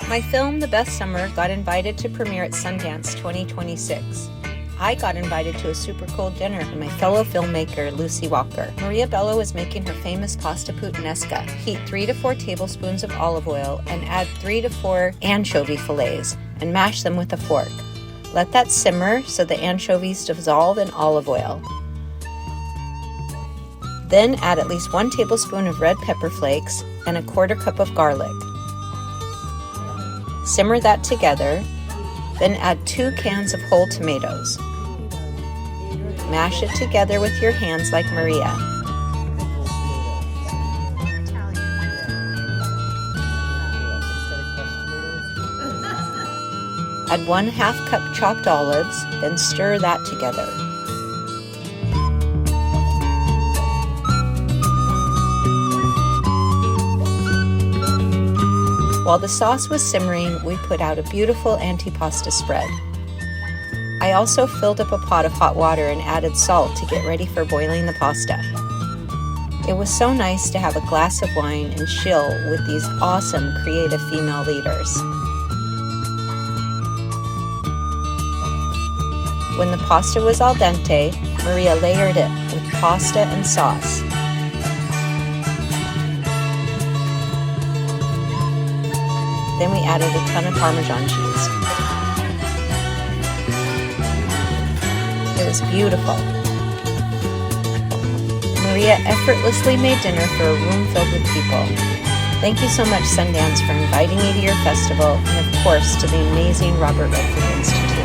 My film, The Best Summer, got invited to premiere at Sundance 2026. I got invited to a super cool dinner with my fellow filmmaker, Lucy Walker. Maria Bello is making her famous Pasta Puttanesca. Heat 3 to 4 tablespoons of olive oil and add 3 to 4 anchovy fillets and mash them with a fork. Let that simmer so the anchovies dissolve in olive oil. Then add at least 1 tablespoon of red pepper flakes and a 1/4 cup of garlic. Simmer that together, then add 2 cans of whole tomatoes. Mash it together with your hands like Maria. Add 1/2 cup chopped olives, then stir that together. While the sauce was simmering, we put out a beautiful antipasta spread. I also filled up a pot of hot water and added salt to get ready for boiling the pasta. It was so nice to have a glass of wine and chill with these awesome creative female leaders. When the pasta was al dente, Maria layered it with pasta and sauce. Then we added a ton of Parmesan cheese. It was beautiful. Maria effortlessly made dinner for a room filled with people. Thank you so much, Sundance, for inviting me to your festival, and of course to the amazing Robert Redford Institute.